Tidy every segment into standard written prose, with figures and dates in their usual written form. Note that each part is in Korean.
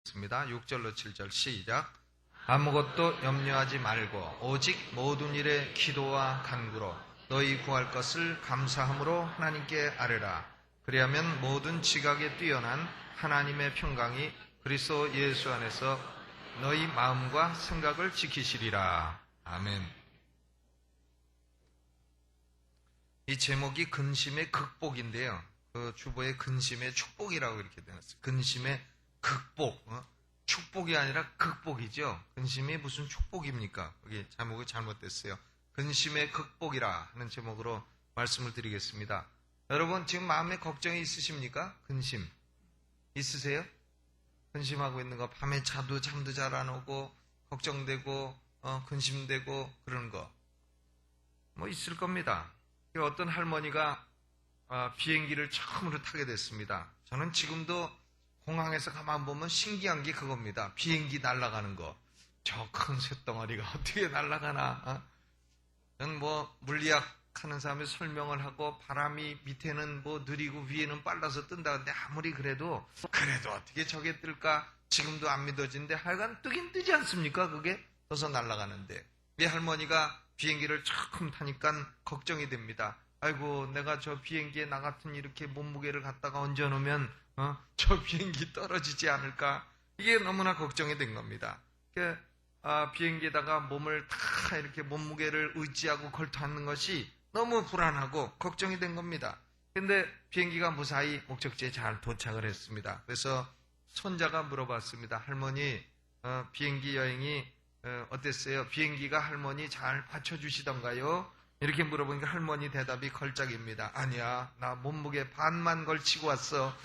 습니다. 6절로 7절 시작. 아무것도 염려하지 말고 오직 모든 일에 기도와 간구로 너희 구할 것을 감사함으로 하나님께 아뢰라. 그리하면 모든 지각에 뛰어난 하나님의 평강이 그리스도 예수 안에서 너희 마음과 생각을 지키시리라. 아멘. 이 제목이 근심의 극복인데요. 그 주보에 근심의 축복이라고 이렇게 되었어요. 근심의 극복. 축복이 아니라 극복이죠. 근심이 무슨 축복입니까? 여기 제목이 잘못됐어요. 근심의 극복이라 하는 제목으로 말씀을 드리겠습니다. 여러분 지금 마음에 걱정이 있으십니까? 근심 있으세요? 근심하고 있는 거, 밤에 자도 잠도 잘 안 오고 걱정되고 근심되고 그러는 거 뭐 있을 겁니다. 어떤 할머니가 비행기를 처음으로 타게 됐습니다. 저는 지금도 공항에서 가만 보면 신기한 게 그겁니다. 비행기 날아가는 거. 저 큰 쇳덩어리가 어떻게 날아가나. 저는 물리학 하는 사람이 설명을 하고 바람이 밑에는 느리고 위에는 빨라서 뜬다. 근데 아무리 그래도 어떻게 저게 뜰까? 지금도 안 믿어지는데 하여간 뜨긴 뜨지 않습니까? 그게 떠서 날아가는데. 이 할머니가 비행기를 처음 타니까 걱정이 됩니다. 아이고 내가 저 비행기에 나 같은 이렇게 몸무게를 갖다가 얹어놓으면 저 비행기 떨어지지 않을까? 이게 너무나 걱정이 된 겁니다. 비행기에다가 몸을 다 이렇게 몸무게를 의지하고 걸터앉는 것이 너무 불안하고 걱정이 된 겁니다. 근데 비행기가 무사히 목적지에 잘 도착을 했습니다. 그래서 손자가 물어봤습니다. 할머니, 비행기 여행이 어땠어요? 비행기가 할머니 잘 받쳐주시던가요? 이렇게 물어보니까 할머니 대답이 걸작입니다. 아니야, 나 몸무게 반만 걸치고 왔어.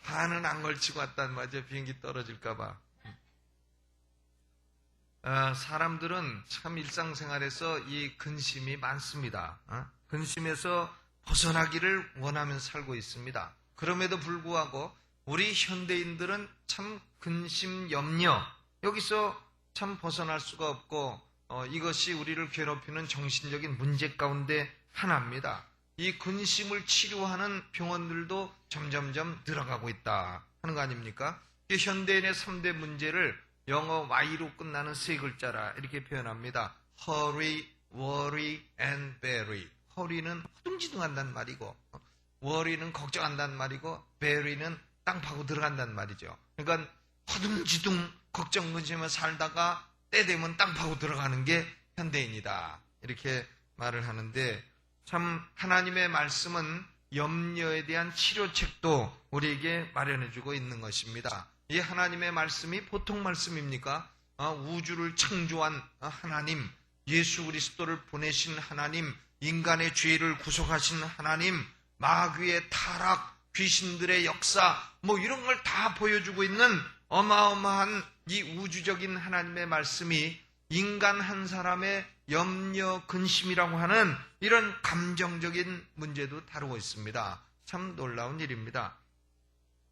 반은 안 걸치고 왔단 말이야. 비행기 떨어질까봐. 사람들은 참 일상생활에서 이 근심이 많습니다. 근심에서 벗어나기를 원하며 살고 있습니다. 그럼에도 불구하고 우리 현대인들은 참 근심, 염려 여기서 참 벗어날 수가 없고 이것이 우리를 괴롭히는 정신적인 문제 가운데 하나입니다. 이 근심을 치료하는 병원들도 점점점 늘어가고 있다 하는 거 아닙니까? 이 현대인의 3대 문제를 영어 Y로 끝나는 세 글자라 이렇게 표현합니다. Hurry, worry, and bury. Hurry는 허둥지둥한다는 말이고 worry는 걱정한다는 말이고 bury는 땅 파고 들어간다는 말이죠. 그러니까 허둥지둥 걱정 근심에 살다가 때 되면 땅 파고 들어가는 게 현대인이다. 이렇게 말을 하는데 참 하나님의 말씀은 염려에 대한 치료책도 우리에게 마련해주고 있는 것입니다. 이 하나님의 말씀이 보통 말씀입니까? 우주를 창조한 하나님, 예수 그리스도를 보내신 하나님, 인간의 죄를 구속하신 하나님, 마귀의 타락, 귀신들의 역사 이런 걸 다 보여주고 있는 어마어마한 이 우주적인 하나님의 말씀이 인간 한 사람의 염려, 근심이라고 하는 이런 감정적인 문제도 다루고 있습니다. 참 놀라운 일입니다.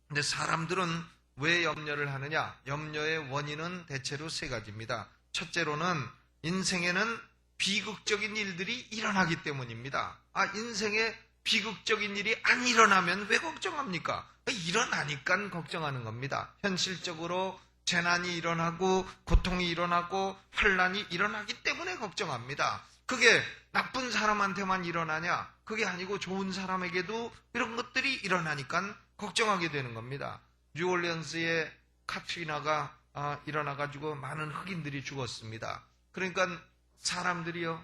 근데 사람들은 왜 염려를 하느냐? 염려의 원인은 대체로 세 가지입니다. 첫째로는 인생에는 비극적인 일들이 일어나기 때문입니다. 인생에 비극적인 일이 안 일어나면 왜 걱정합니까? 일어나니까 걱정하는 겁니다. 현실적으로 재난이 일어나고 고통이 일어나고 환난이 일어나기 때문에 걱정합니다. 그게 나쁜 사람한테만 일어나냐? 그게 아니고 좋은 사람에게도 이런 것들이 일어나니까 걱정하게 되는 겁니다. 뉴올리언스에 카트리나가 일어나가지고 많은 흑인들이 죽었습니다. 그러니까 사람들이요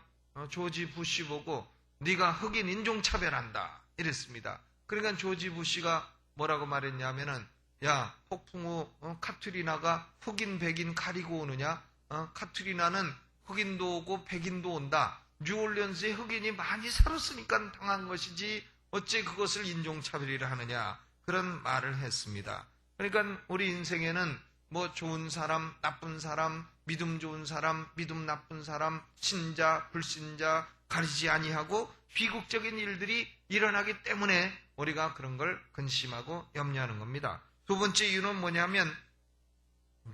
조지 부시 보고 네가 흑인 인종차별한다 이랬습니다. 그러니까 조지 부시가 뭐라고 말했냐면은 야 폭풍 후 카트리나가 흑인 백인 가리고 오느냐? 카트리나는 흑인도 오고 백인도 온다. 뉴올리언스에 흑인이 많이 살았으니까 당한 것이지 어째 그것을 인종차별이라 하느냐? 그런 말을 했습니다. 그러니까 우리 인생에는 좋은 사람, 나쁜 사람, 믿음 좋은 사람, 믿음 나쁜 사람, 신자, 불신자 가리지 아니하고 비극적인 일들이 일어나기 때문에 우리가 그런 걸 근심하고 염려하는 겁니다. 두 번째 이유는 뭐냐면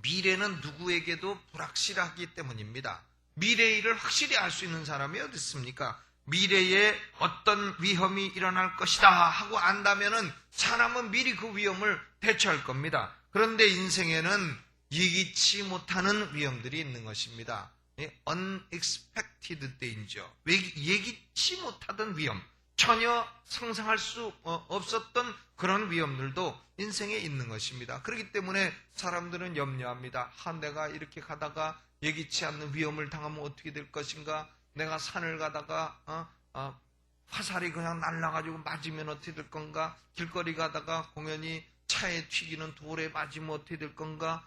미래는 누구에게도 불확실하기 때문입니다. 미래의 일을 확실히 알 수 있는 사람이 어디 있습니까? 미래에 어떤 위험이 일어날 것이다 하고 안다면은 사람은 미리 그 위험을 대처할 겁니다. 그런데 인생에는 예기치 못하는 위험들이 있는 것입니다. unexpected danger, 예기치 못하던 위험, 전혀 상상할 수 없었던 그런 위험들도 인생에 있는 것입니다. 그렇기 때문에 사람들은 염려합니다. 내가 이렇게 가다가 예기치 않는 위험을 당하면 어떻게 될 것인가? 내가 산을 가다가 화살이 그냥 날아가지고 맞으면 어떻게 될 건가? 길거리 가다가 공연히 차에 튀기는 돌에 맞으면 어떻게 될 건가?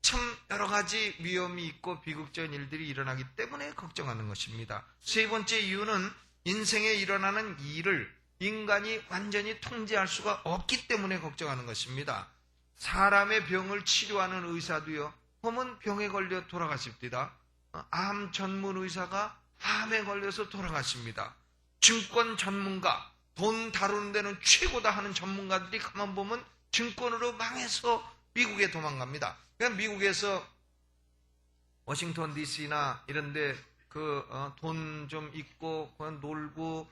참 여러 가지 위험이 있고 비극적인 일들이 일어나기 때문에 걱정하는 것입니다. 세 번째 이유는 인생에 일어나는 일을 인간이 완전히 통제할 수가 없기 때문에 걱정하는 것입니다. 사람의 병을 치료하는 의사도요, 보면 병에 걸려 돌아가십니다. 암 전문 의사가 암에 걸려서 돌아가십니다. 증권 전문가, 돈 다루는 데는 최고다 하는 전문가들이 가만 보면 증권으로 망해서 미국에 도망갑니다. 그냥 미국에서 워싱턴 DC나 이런데 돈 좀 있고 그냥 놀고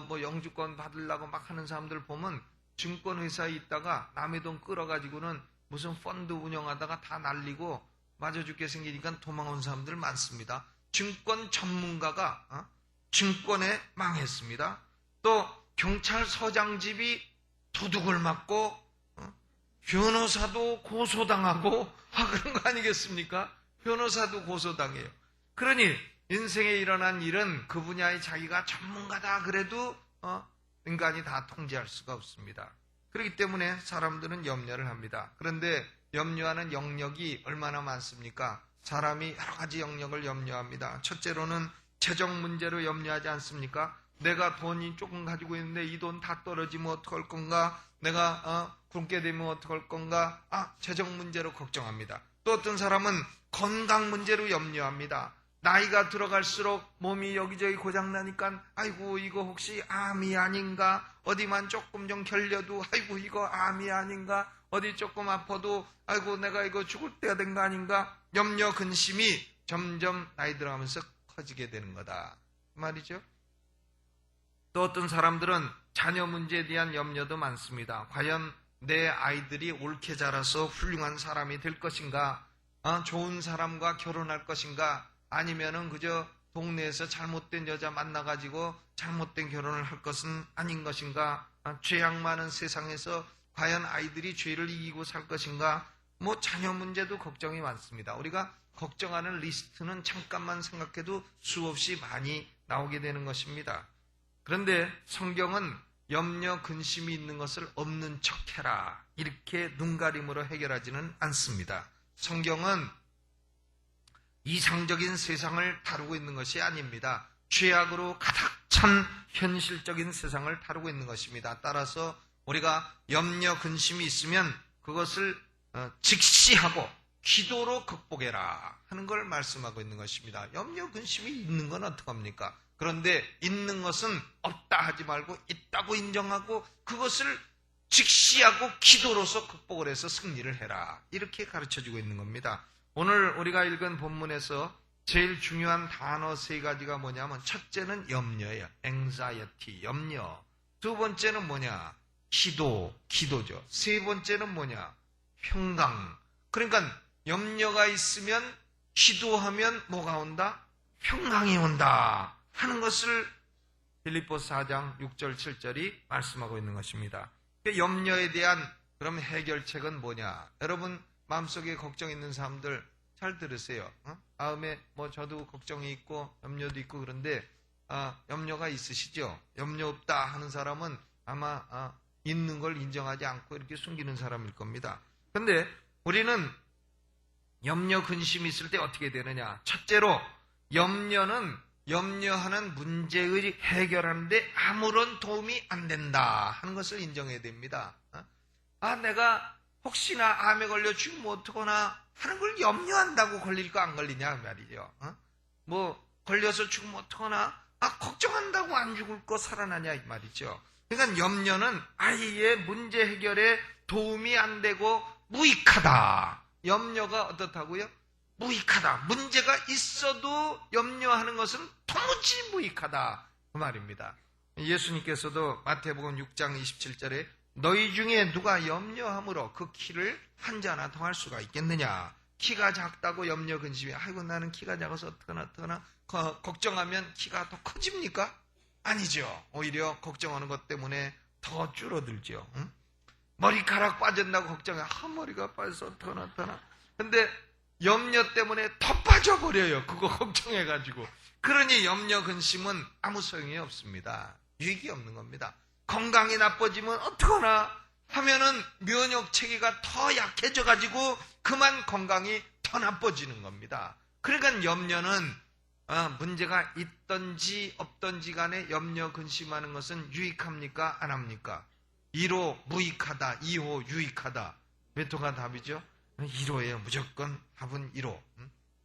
뭐 영주권 받으려고 막 하는 사람들 보면 증권회사에 있다가 남의 돈 끌어가지고는 무슨 펀드 운영하다가 다 날리고 맞아 죽게 생기니까 도망온 사람들 많습니다. 증권 전문가가 증권에 망했습니다. 또 경찰서장 집이 도둑을 맞고 변호사도 고소당하고 그런 거 아니겠습니까? 변호사도 고소당해요. 그러니 인생에 일어난 일은 그 분야의 자기가 전문가다 그래도 인간이 다 통제할 수가 없습니다. 그렇기 때문에 사람들은 염려를 합니다. 그런데 염려하는 영역이 얼마나 많습니까? 사람이 여러 가지 영역을 염려합니다. 첫째로는 재정 문제로 염려하지 않습니까? 내가 돈이 조금 가지고 있는데 이 돈 다 떨어지면 어떡할 건가? 내가 굶게 되면 어떡할 건가? 재정 문제로 걱정합니다. 또 어떤 사람은 건강 문제로 염려합니다. 나이가 들어갈수록 몸이 여기저기 고장나니까 아이고 이거 혹시 암이 아닌가? 어디만 조금 좀 결려도 아이고 이거 암이 아닌가? 어디 조금 아파도 아이고 내가 이거 죽을 때가 된 거 아닌가? 염려 근심이 점점 나이 들어가면서 커지게 되는 거다 말이죠. 또 어떤 사람들은 자녀 문제에 대한 염려도 많습니다. 과연 내 아이들이 옳게 자라서 훌륭한 사람이 될 것인가? 좋은 사람과 결혼할 것인가? 아니면은 그저 동네에서 잘못된 여자 만나가지고 잘못된 결혼을 할 것은 아닌 것인가? 죄악 많은 세상에서 과연 아이들이 죄를 이기고 살 것인가? 뭐 자녀 문제도 걱정이 많습니다. 우리가 걱정하는 리스트는 잠깐만 생각해도 수없이 많이 나오게 되는 것입니다. 그런데 성경은 염려, 근심이 있는 것을 없는 척해라 이렇게 눈가림으로 해결하지는 않습니다. 성경은 이상적인 세상을 다루고 있는 것이 아닙니다. 죄악으로 가득 찬 현실적인 세상을 다루고 있는 것입니다. 따라서 우리가 염려, 근심이 있으면 그것을 직시하고 기도로 극복해라 하는 걸 말씀하고 있는 것입니다. 염려, 근심이 있는 건 어떡합니까? 그런데 있는 것은 없다 하지 말고 있다고 인정하고 그것을 직시하고 기도로서 극복을 해서 승리를 해라 이렇게 가르쳐주고 있는 겁니다. 오늘 우리가 읽은 본문에서 제일 중요한 단어 세 가지가 뭐냐면 첫째는 염려예요. anxiety, 염려. 두 번째는 뭐냐? 기도죠. 세 번째는 뭐냐? 평강. 그러니까 염려가 있으면 기도하면 뭐가 온다? 평강이 온다 하는 것을 빌립보서 4장 6절 7절이 말씀하고 있는 것입니다. 염려에 대한 그럼 해결책은 뭐냐? 여러분 마음속에 걱정 있는 사람들 잘 들으세요. 마음에 뭐 저도 걱정이 있고 염려도 있고 그런데 염려가 있으시죠? 염려 없다 하는 사람은 아마 있는 걸 인정하지 않고 이렇게 숨기는 사람일 겁니다. 그런데 우리는 염려 근심이 있을 때 어떻게 되느냐? 첫째로 염려는 염려하는 문제의 해결하는데 아무런 도움이 안 된다 하는 것을 인정해야 됩니다. 내가 혹시나 암에 걸려 죽으면 어떡하나 하는 걸 염려한다고 걸릴까 안 걸리냐 말이죠. 뭐 걸려서 죽으면 어떡하나 걱정한다고 안 죽을 거 살아나냐 이 말이죠. 그러니까 염려는 아예 문제 해결에 도움이 안 되고 무익하다. 염려가 어떻다고요? 무익하다. 문제가 있어도 염려하는 것은 도무지 무익하다 그 말입니다. 예수님께서도 마태복음 6장 27절에 너희 중에 누가 염려함으로 그 키를 한 자나 더할 수가 있겠느냐. 키가 작다고 염려 근심이 아이고 나는 키가 작아서 어떡하나 걱정하면 키가 더 커집니까? 아니죠. 오히려 걱정하는 것 때문에 더 줄어들죠. 응? 머리카락 빠진다고 걱정해. 머리가 빠져서 어떡하나. 근데 염려 때문에 더 빠져버려요. 그거 걱정해가지고. 그러니 염려 근심은 아무 소용이 없습니다. 유익이 없는 겁니다. 건강이 나빠지면 어떡하나 하면은 면역 체계가 더 약해져가지고 그만 건강이 더 나빠지는 겁니다. 그러니까 염려는 문제가 있든지 없든지 간에 염려 근심하는 것은 유익합니까? 안 합니까? 1호 무익하다, 2호 유익하다. 몇 호가 답이죠? 1호예요. 무조건 답은 1호.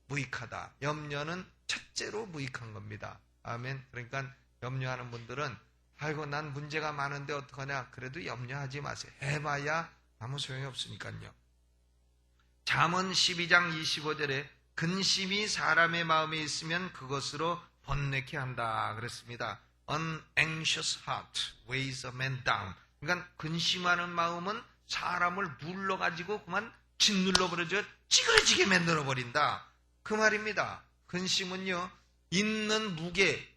무익하다. 염려는 첫째로 무익한 겁니다. 아멘. 그러니까 염려하는 분들은 아이고 난 문제가 많은데 어떡하냐. 그래도 염려하지 마세요. 해봐야 아무 소용이 없으니까요. 잠언 12장 25절에 근심이 사람의 마음에 있으면 그것으로 번뇌케 한다 그랬습니다. An anxious heart weighs a man down. 그러니까 근심하는 마음은 사람을 눌러가지고 그만 짓눌러버려져 찌그러지게 만들어버린다. 그 말입니다. 근심은요, 있는 무게,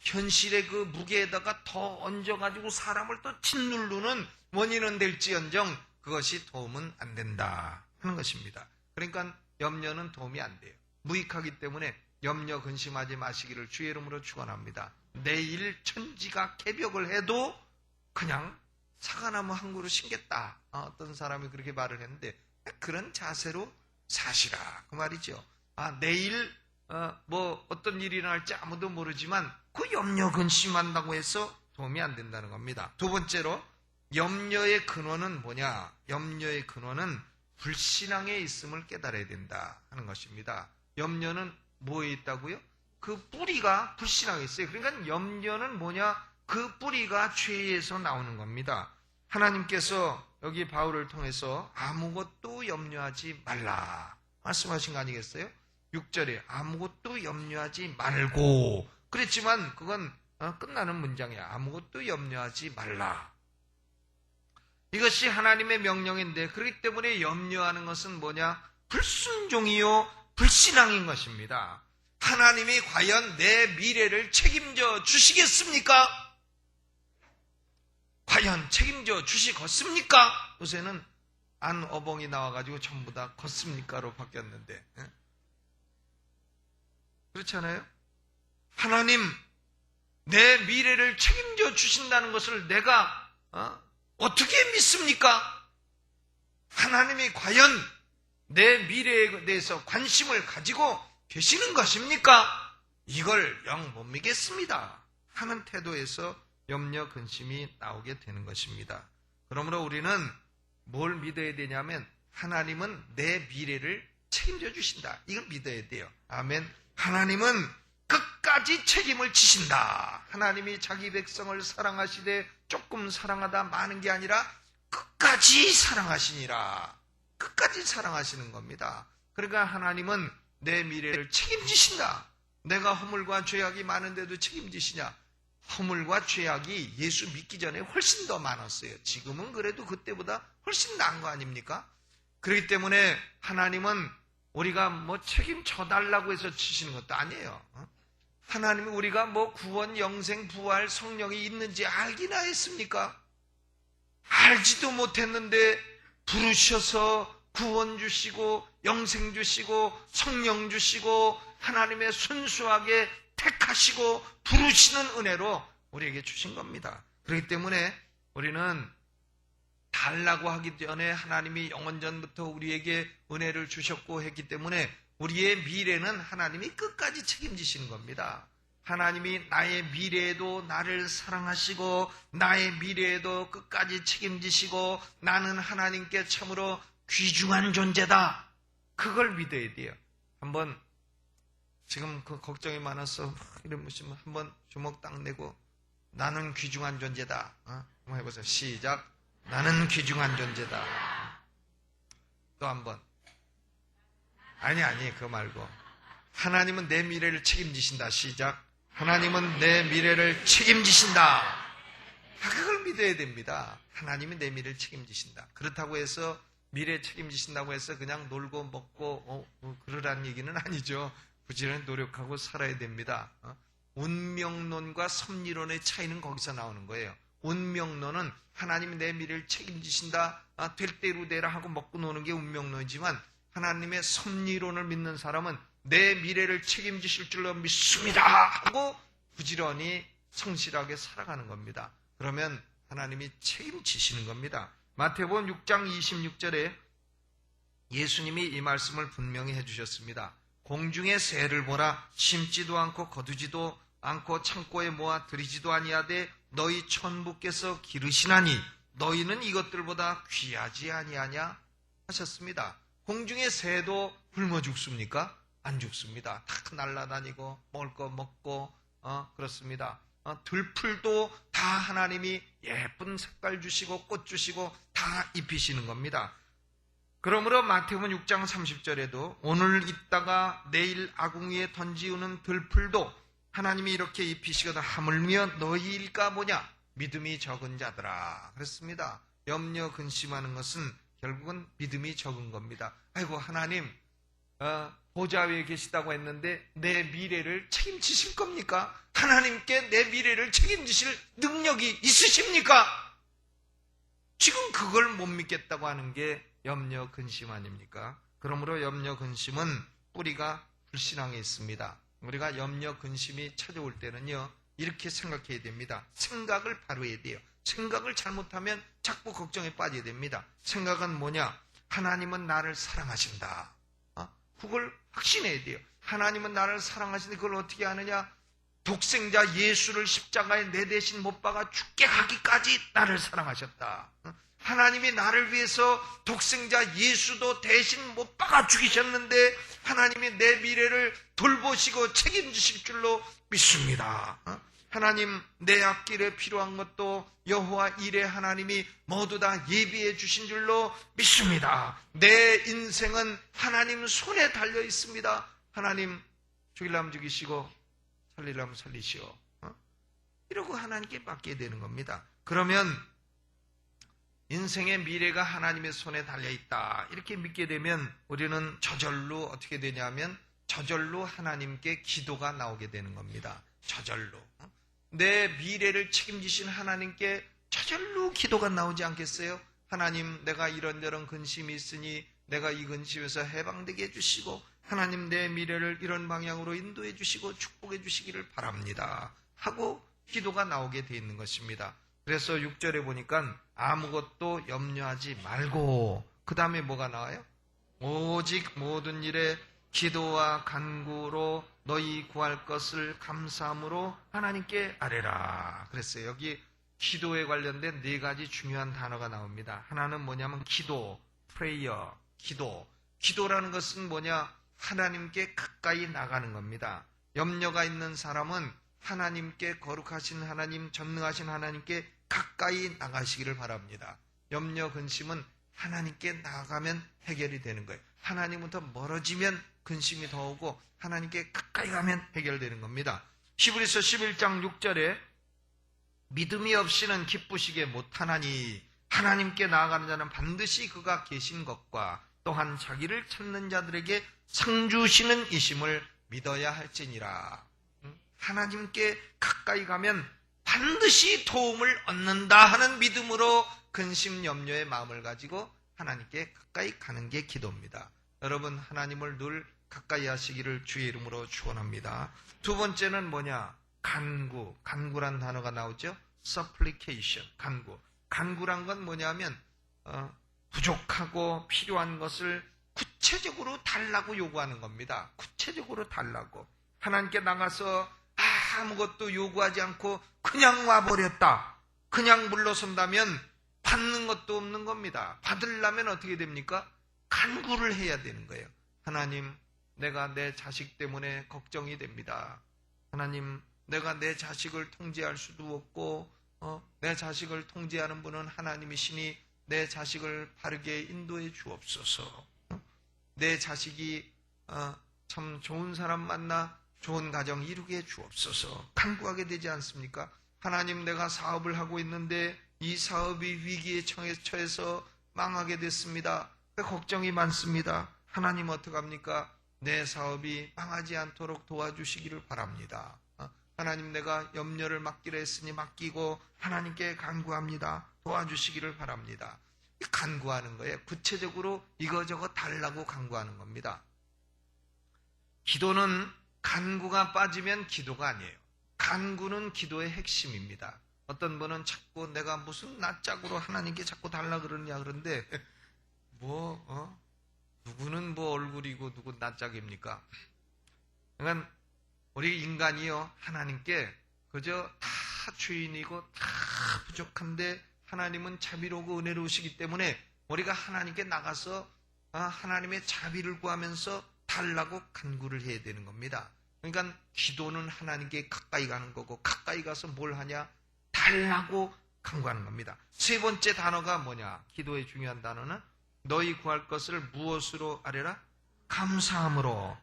현실의 그 무게에다가 더 얹어가지고 사람을 또 짓누르는 원인은 될지언정 그것이 도움은 안 된다 하는 것입니다. 그러니까 염려는 도움이 안 돼요. 무익하기 때문에 염려 근심하지 마시기를 주의 이름으로 축원합니다. 내일 천지가 개벽을 해도 그냥 사과나무 한 그루 심겠다. 어떤 사람이 그렇게 말을 했는데 그런 자세로 사시라 그 말이죠. 내일 어떤 일이 일어날지 아무도 모르지만 그 염려 근심한다고 해서 도움이 안 된다는 겁니다. 두 번째로 염려의 근원은 뭐냐? 염려의 근원은 불신앙에 있음을 깨달아야 된다 하는 것입니다. 염려는 뭐에 있다고요? 그 뿌리가 불신앙에 있어요. 그러니까 염려는 뭐냐? 그 뿌리가 죄에서 나오는 겁니다. 하나님께서 여기 바울을 통해서 아무것도 염려하지 말라 말씀하신 거 아니겠어요? 6절에 아무것도 염려하지 말고 그랬지만 그건 끝나는 문장이야. 아무것도 염려하지 말라. 이것이 하나님의 명령인데 그렇기 때문에 염려하는 것은 뭐냐? 불순종이요 불신앙인 것입니다. 하나님이 과연 내 미래를 책임져 주시겠습니까? 과연 책임져 주시겠습니까? 요새는 안 어벙이 나와가지고 전부 다 걷습니까로 바뀌었는데 그렇지 않아요? 하나님 내 미래를 책임져 주신다는 것을 내가 어떻게 믿습니까? 하나님이 과연 내 미래에 대해서 관심을 가지고 계시는 것입니까? 이걸 영 못 믿겠습니다 하는 태도에서 염려 근심이 나오게 되는 것입니다. 그러므로 우리는 뭘 믿어야 되냐면 하나님은 내 미래를 책임져 주신다. 이걸 믿어야 돼요. 아멘. 하나님은 끝까지 책임을 지신다. 하나님이 자기 백성을 사랑하시되 조금 사랑하다 많은 게 아니라 끝까지 사랑하시니라. 끝까지 사랑하시는 겁니다. 그러니까 하나님은 내 미래를 책임지신다. 내가 허물과 죄악이 많은데도 책임지시냐? 허물과 죄악이 예수 믿기 전에 훨씬 더 많았어요. 지금은 그래도 그때보다 훨씬 나은 거 아닙니까? 그렇기 때문에 하나님은 우리가 책임져달라고 해서 치시는 것도 아니에요. 하나님이 우리가 구원, 영생, 부활, 성령이 있는지 알기나 했습니까? 알지도 못했는데 부르셔서 구원 주시고 영생 주시고 성령 주시고 하나님의 순수하게 택하시고 부르시는 은혜로 우리에게 주신 겁니다. 그렇기 때문에 우리는 달라고 하기 전에 하나님이 영원전부터 우리에게 은혜를 주셨고 했기 때문에 우리의 미래는 하나님이 끝까지 책임지시는 겁니다. 하나님이 나의 미래에도 나를 사랑하시고 나의 미래에도 끝까지 책임지시고 나는 하나님께 참으로 귀중한 존재다. 그걸 믿어야 돼요. 한번 지금 그 걱정이 많아서 이러시면 한번 주먹 딱 내고 나는 귀중한 존재다. 한번 해보세요. 시작. 나는 귀중한 존재다. 또 한번. 아니 그거 말고 하나님은 내 미래를 책임지신다. 시작. 하나님은 내 미래를 책임지신다. 그걸 믿어야 됩니다. 하나님이 내 미래를 책임지신다. 그렇다고 해서 미래 책임지신다고 해서 그냥 놀고 먹고 그러라는 얘기는 아니죠. 부지런히 노력하고 살아야 됩니다. 운명론과 섭리론의 차이는 거기서 나오는 거예요. 운명론은 하나님이 내 미래를 책임지신다. 될 대로 되라 하고 먹고 노는 게 운명론이지만 하나님의 섭리론을 믿는 사람은 내 미래를 책임지실 줄로 믿습니다 하고 부지런히 성실하게 살아가는 겁니다. 그러면 하나님이 책임지시는 겁니다. 마태복음 6장 26절에 예수님이 이 말씀을 분명히 해주셨습니다. 공중의 새를 보라. 심지도 않고 거두지도 않고 창고에 모아 들이지도 아니하되 너희 천부께서 기르시나니 너희는 이것들보다 귀하지 아니하냐 하셨습니다. 공중의 새도 굶어 죽습니까? 안 죽습니다. 다 날아다니고 먹을 거 먹고 그렇습니다. 들풀도 다 하나님이 예쁜 색깔 주시고 꽃 주시고 다 입히시는 겁니다. 그러므로 마태복음 6장 30절에도 오늘 있다가 내일 아궁이에 던지우는 들풀도 하나님이 이렇게 입히시거든 하물며 너희일까 뭐냐 믿음이 적은 자들아 그랬습니다. 염려 근심하는 것은 결국은 믿음이 적은 겁니다. 아이고 하나님 보좌 위에 계시다고 했는데 내 미래를 책임지실 겁니까? 하나님께 내 미래를 책임지실 능력이 있으십니까? 지금 그걸 못 믿겠다고 하는 게 염려 근심 아닙니까? 그러므로 염려 근심은 뿌리가 불신앙에 있습니다. 우리가 염려 근심이 찾아올 때는요 이렇게 생각해야 됩니다. 생각을 바로 해야 돼요. 생각을 잘못하면 자꾸 걱정에 빠져야 됩니다. 생각은 뭐냐? 하나님은 나를 사랑하신다. 그걸 확신해야 돼요. 하나님은 나를 사랑하시는데 그걸 어떻게 하느냐? 독생자 예수를 십자가에 내 대신 못 박아 죽게 하기까지 나를 사랑하셨다. 하나님이 나를 위해서 독생자 예수도 대신 못 박아 죽이셨는데 하나님이 내 미래를 돌보시고 책임지실 줄로 믿습니다. 하나님 내 앞길에 필요한 것도 여호와 이레 하나님이 모두 다 예비해 주신 줄로 믿습니다. 내 인생은 하나님 손에 달려 있습니다. 하나님 죽이려면 죽이시고 살리려면 살리시오. 이러고 하나님께 맡게 되는 겁니다. 그러면 인생의 미래가 하나님의 손에 달려있다 이렇게 믿게 되면 우리는 저절로 어떻게 되냐면 저절로 하나님께 기도가 나오게 되는 겁니다. 저절로 내 미래를 책임지신 하나님께 저절로 기도가 나오지 않겠어요? 하나님 내가 이런저런 근심이 있으니 내가 이 근심에서 해방되게 해주시고 하나님 내 미래를 이런 방향으로 인도해 주시고 축복해 주시기를 바랍니다 하고 기도가 나오게 되어 있는 것입니다. 그래서 6절에 보니까 아무것도 염려하지 말고 그 다음에 뭐가 나와요? 오직 모든 일에 기도와 간구로 너희 구할 것을 감사함으로 하나님께 아뢰라 그랬어요. 여기 기도에 관련된 네 가지 중요한 단어가 나옵니다. 하나는 뭐냐면 기도, prayer, 기도. 기도라는 것은 뭐냐? 하나님께 가까이 나가는 겁니다. 염려가 있는 사람은 하나님께 거룩하신 하나님, 전능하신 하나님께 가까이 나가시기를 바랍니다. 염려, 근심은 하나님께 나가면 해결이 되는 거예요. 하나님부터 멀어지면 근심이 더 오고 하나님께 가까이 가면 해결되는 겁니다. 히브리서 11장 6절에 믿음이 없이는 기쁘시게 못하나니 하나님께 나아가는 자는 반드시 그가 계신 것과 또한 자기를 찾는 자들에게 상 주시는 이심을 믿어야 할지니라. 하나님께 가까이 가면 반드시 도움을 얻는다 하는 믿음으로 근심 염려의 마음을 가지고 하나님께 가까이 가는 게 기도입니다. 여러분 하나님을 늘 가까이 하시기를 주의 이름으로 축원합니다. 두 번째는 뭐냐? 간구. 간구란 단어가 나오죠. supplication. 간구. 간구란 건 뭐냐면 부족하고 필요한 것을 구체적으로 달라고 요구하는 겁니다. 구체적으로 달라고. 하나님께 나가서 아무것도 요구하지 않고 그냥 와버렸다. 그냥 물러선다면 받는 것도 없는 겁니다. 받으려면 어떻게 됩니까? 간구를 해야 되는 거예요. 하나님, 내가 내 자식 때문에 걱정이 됩니다. 하나님, 내가 내 자식을 통제할 수도 없고 내 자식을 통제하는 분은 하나님이시니 내 자식을 바르게 인도해 주옵소서. 내 자식이 참 좋은 사람 만나 좋은 가정 이루게 해 주옵소서. 간구하게 되지 않습니까? 하나님, 내가 사업을 하고 있는데 이 사업이 위기에 처해서 망하게 됐습니다. 걱정이 많습니다. 하나님 어떡합니까? 내 사업이 망하지 않도록 도와주시기를 바랍니다. 하나님, 내가 염려를 맡기로 했으니 맡기고 하나님께 간구합니다. 도와주시기를 바랍니다. 간구하는 거예요. 구체적으로 이거저거 달라고 간구하는 겁니다. 기도는 간구가 빠지면 기도가 아니에요. 간구는 기도의 핵심입니다. 어떤 분은 자꾸 내가 무슨 낯짝으로 하나님께 자꾸 달라 그러냐 그런데 누구는 얼굴이고 누구 낯짝입니까? 그러니까 우리 인간이요, 하나님께 그저 다 주인이고 다 부족한데 하나님은 자비로우고 은혜로우시기 때문에 우리가 하나님께 나가서 하나님의 자비를 구하면서 달라고 간구를 해야 되는 겁니다. 그러니까 기도는 하나님께 가까이 가는 거고, 가까이 가서 뭘 하냐? 달라고 간구하는 겁니다. 세 번째 단어가 뭐냐? 기도의 중요한 단어는 너희 구할 것을 무엇으로 아뢰라? 감사함으로.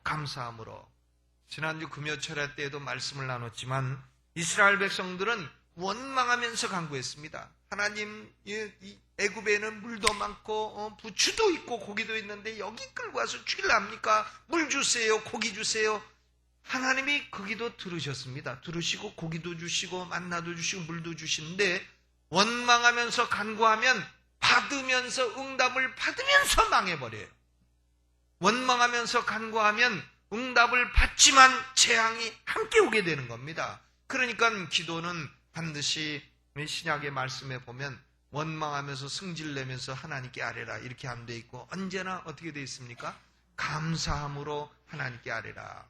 지난주 금요철야 때에도 말씀을 나눴지만 이스라엘 백성들은 원망하면서 간구했습니다. 하나님, 이 애굽에는 물도 많고 부추도 있고 고기도 있는데 여기 끌고 와서 죽일랍니까? 물 주세요, 고기 주세요. 하나님이 그 기도 들으셨습니다. 들으시고 고기도 주시고 만나도 주시고 물도 주시는데 원망하면서 간구하면 받으면서, 응답을 받으면서 망해버려요. 원망하면서 간구하면 응답을 받지만 재앙이 함께 오게 되는 겁니다. 그러니까 기도는 반드시 신약의 말씀에 보면 원망하면서 승질내면서 하나님께 아뢰라 이렇게 안 돼 있고, 언제나 어떻게 돼 있습니까? 감사함으로 하나님께 아뢰라.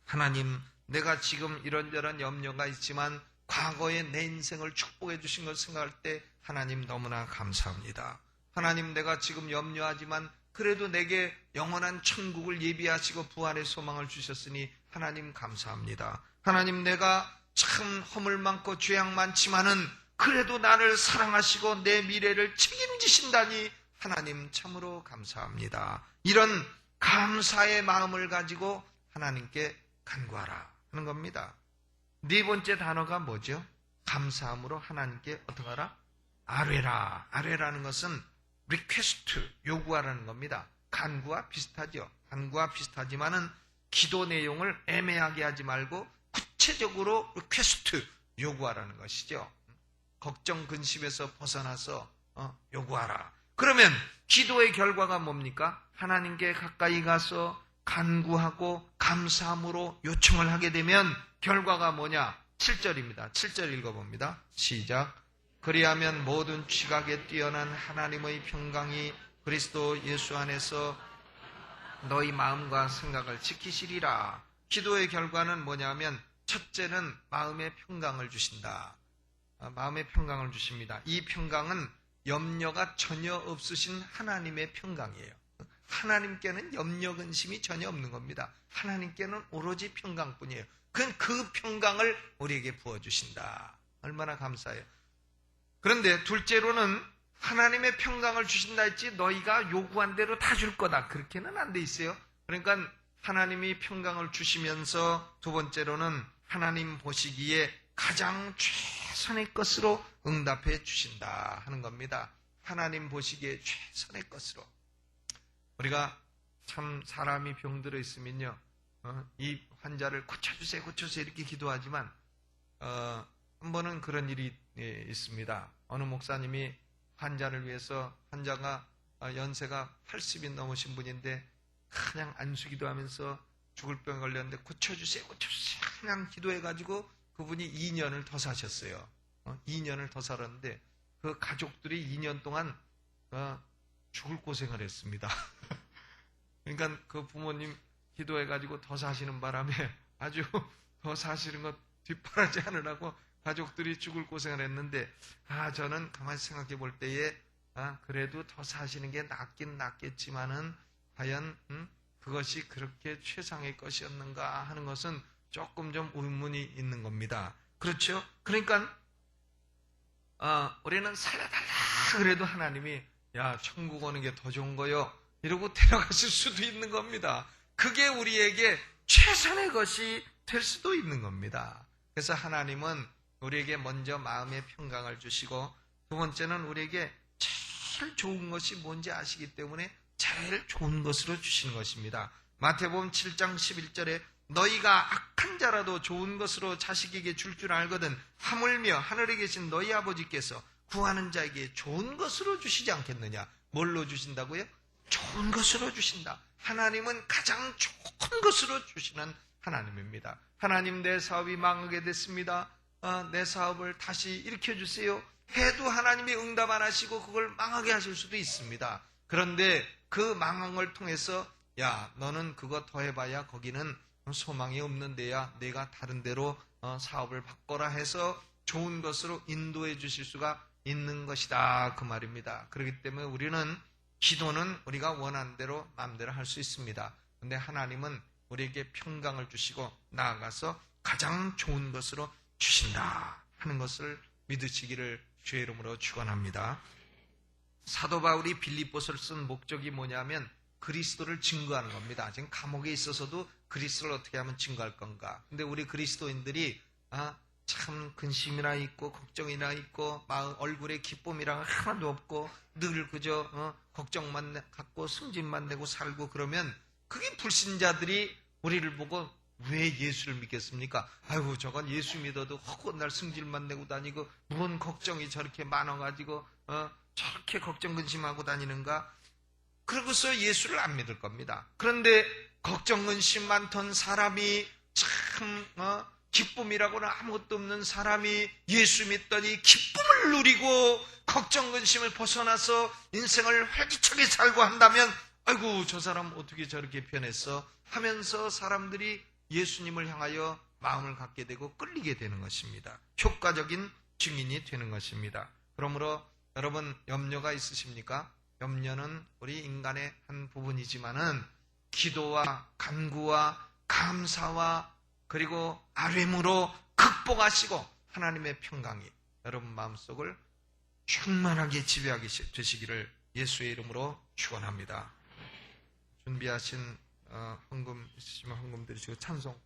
하나님, 내가 지금 이런저런 염려가 있지만 과거에 내 인생을 축복해 주신 걸 생각할 때 하나님 너무나 감사합니다. 하나님, 내가 지금 염려하지만 그래도 내게 영원한 천국을 예비하시고 부활의 소망을 주셨으니 하나님 감사합니다. 하나님, 내가 참 허물 많고 죄악 많지만은 그래도 나를 사랑하시고 내 미래를 책임지신다니 하나님 참으로 감사합니다. 이런 감사의 마음을 가지고 하나님께 간구하라 하는 겁니다. 네 번째 단어가 뭐죠? 감사함으로 하나님께 어떻게 하라? 아뢰라. 아뢰라는 것은 리퀘스트, 요구하라는 겁니다. 간구와 비슷하죠. 간구와 비슷하지만은 기도 내용을 애매하게 하지 말고 구체적으로 리퀘스트, 요구하라는 것이죠. 걱정 근심에서 벗어나서 요구하라. 그러면 기도의 결과가 뭡니까? 하나님께 가까이 가서 간구하고 감사함으로 요청을 하게 되면 결과가 뭐냐? 7절입니다. 7절 읽어봅니다. 시작. 그리하면 모든 지각에 뛰어난 하나님의 평강이 그리스도 예수 안에서 너희 마음과 생각을 지키시리라. 기도의 결과는 뭐냐면 첫째는 마음의 평강을 주신다. 마음의 평강을 주십니다. 이 평강은 염려가 전혀 없으신 하나님의 평강이에요. 하나님께는 염려 근심이 전혀 없는 겁니다. 하나님께는 오로지 평강뿐이에요. 그 평강을 우리에게 부어주신다. 얼마나 감사해요. 그런데 둘째로는 하나님의 평강을 주신다 했지 너희가 요구한 대로 다 줄 거다. 그렇게는 안 돼 있어요. 그러니까 하나님이 평강을 주시면서 두 번째로는 하나님 보시기에 가장 최선의 것으로 응답해 주신다 하는 겁니다. 하나님 보시기에 최선의 것으로. 우리가 참 사람이 병들어 있으면요, 이 환자를 고쳐주세요, 고쳐주세요 이렇게 기도하지만 한 번은 그런 일이 있습니다. 어느 목사님이 환자를 위해서, 환자가 연세가 80이 넘으신 분인데 그냥 안수기도 하면서 죽을 병에 걸렸는데 고쳐주세요, 고쳐주세요 그냥 기도해가지고 그분이 2년을 더 사셨어요. 2년을 더 살았는데 그 가족들이 2년 동안 죽을 고생을 했습니다. 그러니까 그 부모님 기도해가지고 더 사시는 바람에 아주 더 사시는 것 뒷바라지 하느라고 가족들이 죽을 고생을 했는데, 저는 가만히 생각해 볼 때에 그래도 더 사시는 게 낫긴 낫겠지만은 과연 그것이 그렇게 최상의 것이었는가 하는 것은 조금 좀 의문이 있는 겁니다. 그렇죠? 그러니까 우리는 살려달라 그래도 하나님이 야 천국 오는 게 더 좋은 거요 이러고 데려가실 수도 있는 겁니다. 그게 우리에게 최선의 것이 될 수도 있는 겁니다. 그래서 하나님은 우리에게 먼저 마음의 평강을 주시고, 두 번째는 우리에게 제일 좋은 것이 뭔지 아시기 때문에 제일 좋은 것으로 주시는 것입니다. 마태복음 7장 11절에 너희가 악한 자라도 좋은 것으로 자식에게 줄 줄 알거든 하물며 하늘에 계신 너희 아버지께서 구하는 자에게 좋은 것으로 주시지 않겠느냐. 뭘로 주신다고요? 좋은 것으로 주신다. 하나님은 가장 좋은 것으로 주시는 하나님입니다. 하나님, 내 사업이 망하게 됐습니다. 내 사업을 다시 일으켜주세요 해도 하나님이 응답 안 하시고 그걸 망하게 하실 수도 있습니다. 그런데 그 망한 걸 통해서 야, 너는 그거 더 해봐야 거기는 소망이 없는 데야. 내가 다른 데로 사업을 바꿔라 해서 좋은 것으로 인도해 주실 수가 있는 것이다, 그 말입니다. 그렇기 때문에 우리는 기도는 우리가 원하는 대로 마음대로 할 수 있습니다. 그런데 하나님은 우리에게 평강을 주시고 나아가서 가장 좋은 것으로 주신다 하는 것을 믿으시기를 주의 이름으로 축원합니다. 사도 바울이 빌립보서를 쓴 목적이 뭐냐면 그리스도를 증거하는 겁니다. 지금 감옥에 있어서도 그리스도를 어떻게 하면 증거할 건가. 근데 우리 그리스도인들이 참 근심이나 있고 걱정이나 있고 마음 얼굴에 기쁨이랑 하나도 없고 늘 그저 걱정만 갖고 승진만 내고 살고 그러면 그게 불신자들이 우리를 보고 왜 예수를 믿겠습니까? 아이고 저건 예수 믿어도 허구날 승질만 내고 다니고 뭔 걱정이 저렇게 많아가지고 저렇게 걱정 근심하고 다니는가? 그러고서 예수를 안 믿을 겁니다. 그런데 걱정 근심 많던 사람이 참 기쁨이라고는 아무것도 없는 사람이 예수 믿더니 기쁨을 누리고 걱정 근심을 벗어나서 인생을 활기차게 살고 한다면 아이고 저 사람 어떻게 저렇게 변했어 하면서 사람들이 예수님을 향하여 마음을 갖게 되고 끌리게 되는 것입니다. 효과적인 증인이 되는 것입니다. 그러므로 여러분 염려가 있으십니까? 염려는 우리 인간의 한 부분이지만은 기도와 간구와 감사와 그리고 아뢰므로 극복하시고 하나님의 평강이 여러분 마음속을 충만하게 지배하게 되시기를 예수의 이름으로 축원합니다. 준비하신 헌금 있으시면 헌금 드리시고 찬송